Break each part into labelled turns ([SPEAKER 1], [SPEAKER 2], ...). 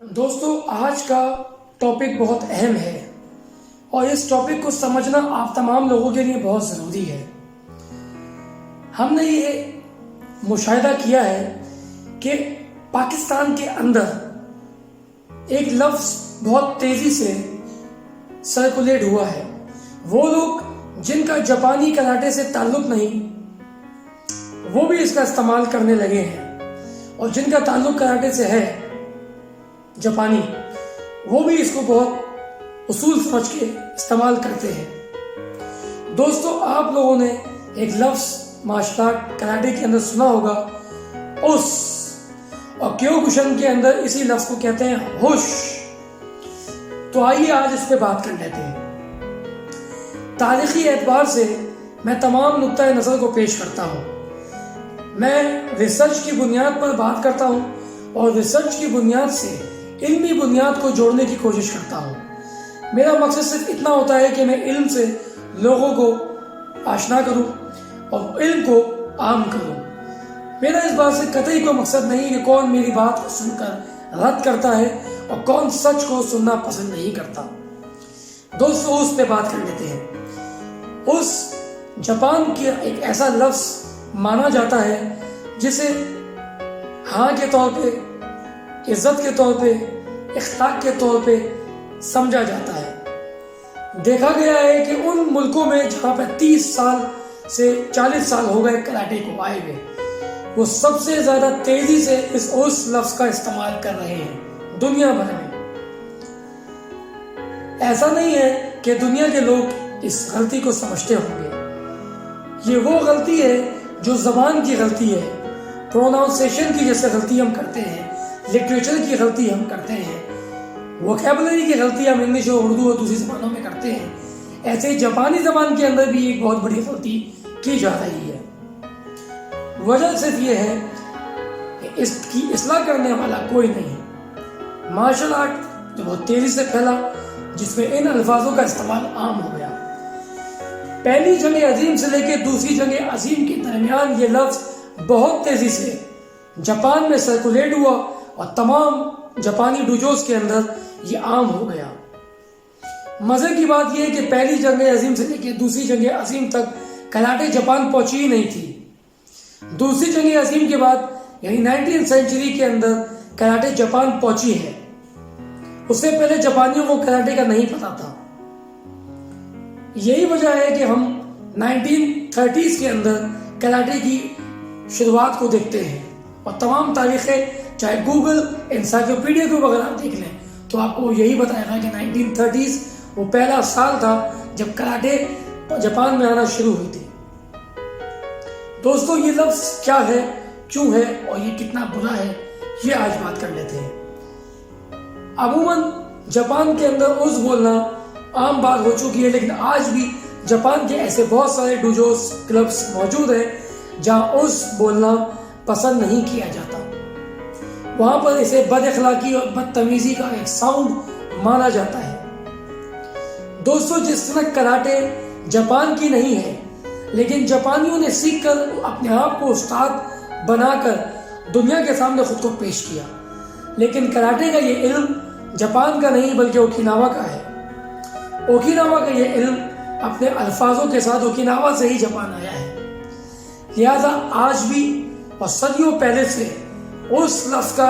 [SPEAKER 1] دوستو آج کا ٹاپک بہت اہم ہے اور اس ٹاپک کو سمجھنا آپ تمام لوگوں کے لیے بہت ضروری ہے۔ ہم نے یہ مشاہدہ کیا ہے کہ پاکستان کے اندر ایک لفظ بہت تیزی سے سرکولیٹ ہوا ہے۔ وہ لوگ جن کا جاپانی کراٹے سے تعلق نہیں وہ بھی اس کا استعمال کرنے لگے ہیں، اور جن کا تعلق کراٹے سے ہے جاپانی وہ بھی اس کو بہت اصول سمجھ کے استعمال کرتے ہیں۔ دوستو آپ لوگوں نے ایک لفظ مارشل آرٹ کراٹے کے اندر سنا ہوگا اوس، اور کیوکوشن کے اندر اسی لفظ کو کہتے ہیں ہوش۔ تو آئیے آج اس پہ بات کر لیتے ہیں۔ تاریخی اعتبار سے میں تمام نقطۂ نظر کو پیش کرتا ہوں۔ میں ریسرچ کی بنیاد پر بات کرتا ہوں اور ریسرچ کی بنیاد سے علمی بنیاد کو جوڑنے کی کوشش کرتا ہوں۔ میرا مقصد صرف اتنا ہوتا ہے کہ میں علم سے لوگوں کو آشنا کروں اور علم کو عام کروں۔ میرا اس بات سے قطعی کوئی مقصد نہیں کہ کون میری بات کو سن کر رد کرتا ہے اور کون سچ کو سننا پسند نہیں کرتا۔ دوستو اس پہ بات کر لیتے ہیں۔ اس جاپان کے ایک ایسا لفظ مانا جاتا ہے جسے ہاں کے طور پہ، عزت کے طور پہ، اخلاق کے طور پہ سمجھا جاتا ہے۔ دیکھا گیا ہے کہ ان ملکوں میں جہاں پہ 30 سال سے 40 سال ہو گئے کراٹے کو آئے ہوئے، وہ سب سے زیادہ تیزی سے اس لفظ کا استعمال کر رہے ہیں دنیا بھر میں۔ ایسا نہیں ہے کہ دنیا کے لوگ اس غلطی کو سمجھتے ہوں گے۔ یہ وہ غلطی ہے جو زبان کی غلطی ہے، پروناؤنسیشن کی جیسے غلطی ہم کرتے ہیں، لٹریچر کی غلطی ہم کرتے ہیں، ووکیبلری کی غلطی ہم انگلش اور اردو اور دوسری زبانوں میں کرتے ہیں، ایسے ہی جاپانی زبان کے اندر بھی ایک بہت بڑی غلطی کی جا رہی ہے۔ وجہ صرف یہ ہے کہ اس کی اصلاح کرنے والا کوئی نہیں۔ مارشل آرٹ جو بہت تیزی سے پھیلا، جس میں ان الفاظوں کا استعمال عام ہو گیا۔ پہلی جنگ عظیم سے لے کے دوسری جنگ عظیم کے درمیان یہ لفظ بہت تیزی سے جاپان میں سرکولیٹ ہوا اور تمام جاپانی ڈوجوز کے اندر یہ عام ہو گیا۔ مزے کی بات یہ ہے کہ پہلی جنگ عظیم سے لے کے دوسری جنگ عظیم تک کراٹے جاپان پہنچی ہی نہیں تھی۔ دوسری جنگ عظیم کے بعد یعنی 19 سینچری کے اندر کراٹے جاپان پہنچی ہے۔ اس سے پہلے جاپانیوں کو کراٹے کا نہیں پتا تھا۔ یہی وجہ ہے کہ ہم 1930s کے اندر کراٹے کی شروعات کو دیکھتے ہیں، اور تمام تاریخیں چاہے گوگل انسائکلوپیڈیا کو اگر آپ دیکھ لیں تو آپ کو یہی بتائے گا کہ 1930s وہ پہلا سال تھا جب کراٹے جاپان میں آنا شروع ہوئی تھی۔ دوستو یہ لفظ کیا ہے، کیوں ہے اور یہ کتنا برا ہے، یہ آج بات کر لیتے ہیں۔ عموماً جاپان کے اندر اوس بولنا عام بات ہو چکی ہے، لیکن آج بھی جاپان کے ایسے بہت سارے ڈوجوز کلبز موجود ہیں جہاں اوس بولنا پسند نہیں کیا جاتا۔ وہاں پر اسے بد اخلاقی اور بدتمیزی کا ایک ساؤنڈ مانا جاتا ہے۔ دوستو جس طرح کراٹے جاپان کی نہیں ہے، لیکن جاپانیوں نے سیکھ کر اپنے آپ کو استاد بنا کر دنیا کے سامنے خود کو پیش کیا، لیکن کراٹے کا یہ علم جاپان کا نہیں بلکہ اوکیناوا کا ہے۔ اوکیناوا کا یہ علم اپنے الفاظوں کے ساتھ اوکیناوا سے ہی جاپان آیا ہے۔ لہذا آج بھی اور صدیوں پہلے سے اس لفظ کا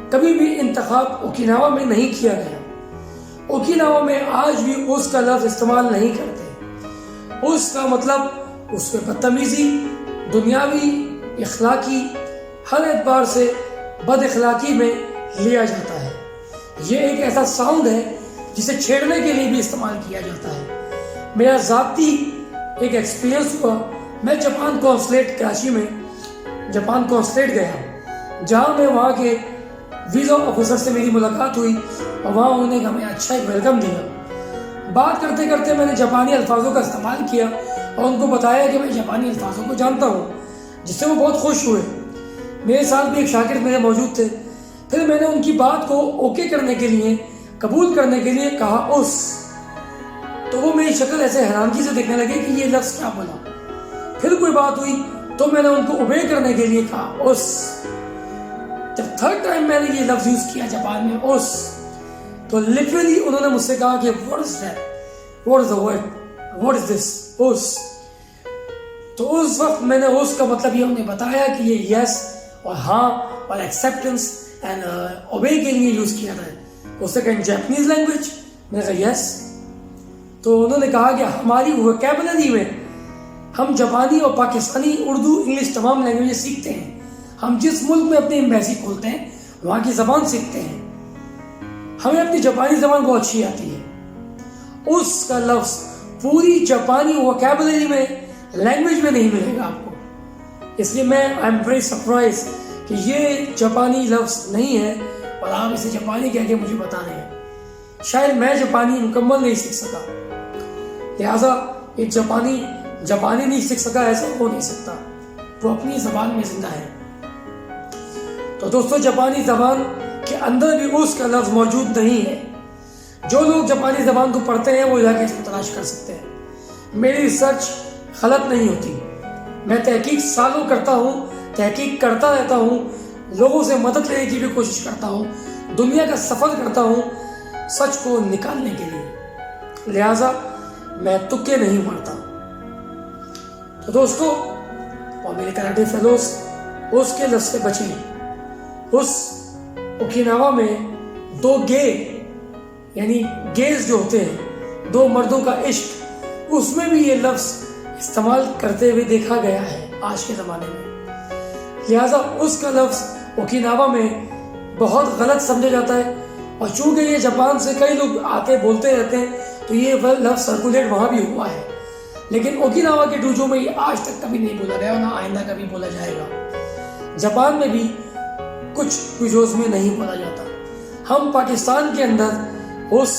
[SPEAKER 1] کبھی بھی انتخاب اوکیناوا میں نہیں کیا گیا۔ اوکیناوا میں آج بھی اس کا لفظ استعمال نہیں کرتے۔ اس کا مطلب اس پہ بدتمیزی، دنیاوی، اخلاقی، ہر اعتبار سے بد اخلاقی میں لیا جاتا ہے۔ یہ ایک ایسا ساؤنڈ ہے جسے چھیڑنے کے لیے بھی استعمال کیا جاتا ہے۔ میرا ذاتی ایک ایکسپیرینس ہوا، میں جاپان کونسلیٹ کراچی میں جاپان کونسلیٹ گیا، جہاں میں وہاں کے ویزا آفیسر سے میری ملاقات ہوئی اور وہاں انہوں نے ہمیں اچھا ایک ویلکم دیا۔ بات کرتے کرتے میں نے جاپانی الفاظوں کا استعمال کیا اور ان کو بتایا کہ میں جاپانی الفاظوں کو جانتا ہوں، جس سے وہ بہت خوش ہوئے۔ میرے ساتھ بھی ایک شاگرد میرے موجود تھے۔ پھر میں نے ان کی بات کو اوکے کرنے کے لیے، قبول کرنے کے لیے کہا اوس، تو وہ میری شکل ایسے حیرانگی سے دیکھنے لگے کہ یہ لفظ کیا بولا۔ پھر کوئی بات ہوئی تو میں نے ان کو اوبے کرنے کے لیے کہا اوس۔ جب تھرڈ ٹائم میں نے یہ لفظ یوز کیا جاپان میں اوس, تو لٹرلی انہوں نے مجھ سے کہا کہ what is that, what is the word, what is this, اوس. تو اس وقت میں نے اوس کا مطلب یہ انہیں بتایا کہ یہ یس اور ہاں اور ایکسیپٹنس اینڈ اوبے کے لیے یوز کیا جاتا ہے. اس سے کہیں جاپنیز لینگویج, میں نے کہا یس. تو انہوں نے کہا کہ ہماری ووکیبلری میں ہم جاپانی اور پاکستانی, اردو, انگلش تمام لینگویجز سیکھتے ہیں. ہم جس ملک میں اپنی ایمبیسی کھولتے ہیں وہاں کی زبان سیکھتے ہیں. ہمیں اپنی جاپانی زبان بہت اچھی آتی ہے. اس کا لفظ پوری جاپانی ووکیبلری میں, لینگویج میں نہیں ملے گا آپ کو. اس لیے میں آئی ایم ویری سرپرائز کہ یہ جاپانی لفظ نہیں ہے اور آپ اسے جاپانی کہہ کے مجھے بتا رہے ہیں. شاید میں جاپانی مکمل نہیں سیکھ سکا, لہٰذا یہ جاپانی نہیں سیکھ سکا, ایسا ہو نہیں سکتا. وہ اپنی زبان میں زندہ ہے. تو دوستو, جاپانی زبان کے اندر بھی اس کا لفظ موجود نہیں ہے. جو لوگ جاپانی زبان کو پڑھتے ہیں وہ جا کے اس کو تلاش کر سکتے ہیں. میری ریسرچ غلط نہیں ہوتی. میں تحقیق سالوں کرتا ہوں, تحقیق کرتا رہتا ہوں, لوگوں سے مدد لینے کی بھی کوشش کرتا ہوں, دنیا کا سفر کرتا ہوں سچ کو نکالنے کے لیے. لہٰذا میں تکے نہیں مارتا. تو دوستو اور میرے کراٹے فیلوز, اس کے لفظ سے بچیں. اس اوکیناوا میں دو گے یعنی گیز جو ہوتے ہیں, دو مردوں کا عشق, اس میں بھی یہ لفظ استعمال کرتے ہوئے دیکھا گیا ہے آج کے زمانے میں. لہٰذا اس کا لفظ اوکیناوا میں بہت غلط سمجھا جاتا ہے. اور چونکہ یہ جاپان سے کئی لوگ آتے بولتے رہتے ہیں تو یہ لفظ سرکولیٹ وہاں بھی ہوا ہے. لیکن اوکیناوا کے ڈوجو میں یہ آج تک کبھی نہیں بولا گیا اور نہ آئندہ کبھی بولا جائے گا. جاپان میں بھی کچھ ڈوجوز میں نہیں بولا جاتا. ہم پاکستان کے اندر اوس,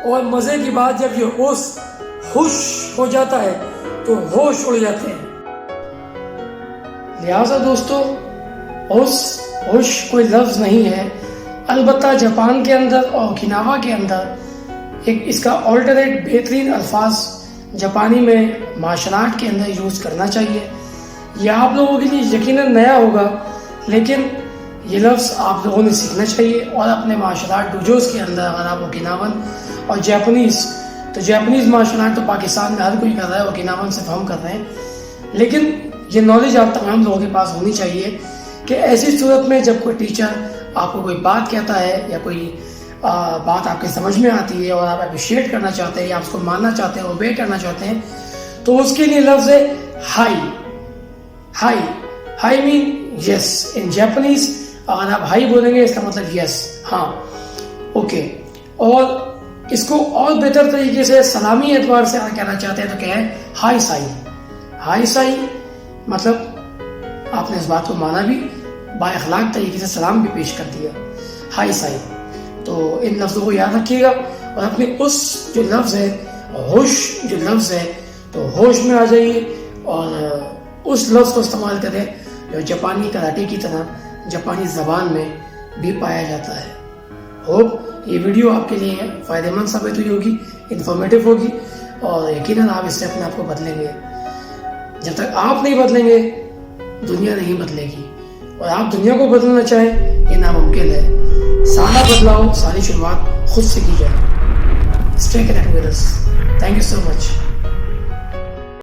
[SPEAKER 1] اور مزے کی بات جب یہ اوس خوش ہو جاتا ہے تو ہوش اڑ جاتے ہیں. لہٰذا دوستو, ہوش کوئی لفظ نہیں ہے. البتہ جاپان کے اندر اور اوکیناوا کے اندر ایک اس کا آلٹرنیٹ بہترین الفاظ جاپانی میں مارشل آرٹ کے اندر یوز کرنا چاہیے. یہ آپ لوگوں کے لیے یقیناً نیا ہوگا, لیکن یہ لفظ آپ لوگوں نے سیکھنا چاہیے. اور اپنے مارشل آرٹ ڈوجوز کے اندر اگر آپ اوکیناون اور جاپنیز, تو جاپنیز مارشل آرٹ تو پاکستان میں ہر کوئی کر رہا ہے, اوکیناون صرف ہم کر رہے ہیں. لیکن یہ نالج آپ تمام لوگوں کے پاس ہونی چاہیے کہ ایسی صورت میں جب کوئی ٹیچر آپ کو کوئی بات کہتا ہے یا کوئی بات آپ کے سمجھ میں آتی ہے اور آپ اپریشیٹ کرنا چاہتے ہیں یا آپ اس کو ماننا چاہتے ہیں, اوبے کرنا چاہتے ہیں, تو اس کے لیے لفظ ہے ہائی. ہائی, ہائی مین یس ان جاپنیز. اگر آپ ہائی بولیں گے اس کا مطلب یس, ہاں, اوکے. اور اس کو اور بہتر طریقے سے سلامی اعتبار سے اگر کہنا چاہتے ہیں تو کہیں ہائی سائی. ہائی سائی مطلب آپ نے اس بات کو مانا بھی, با اخلاق طریقے سے سلام بھی پیش کر دیا. ہائی سائی. تو ان لفظوں کو یاد رکھیے گا اور اپنے اس جو لفظ ہے, ہوش جو لفظ ہے, تو ہوش میں آ جائیے اور اس لفظ کو استعمال کریں جو جاپانی کراٹے کی طرح جاپانی زبان میں بھی پایا جاتا ہے. ہوپ یہ ویڈیو آپ کے لیے فائدہ مند ثابت ہوئی ہوگی, انفارمیٹیو ہوگی, اور یقیناً آپ اس سے اپنے آپ کو بدلیں گے. جب تک آپ نہیں بدلیں گے دنیا نہیں بدلے گی, اور آپ دنیا کو بدلنا چاہیں یہ ناممکن ہے. سارا بدلاؤ, ساری شروعات خود سے کی جائے. Stay connected with us. Thank you so much.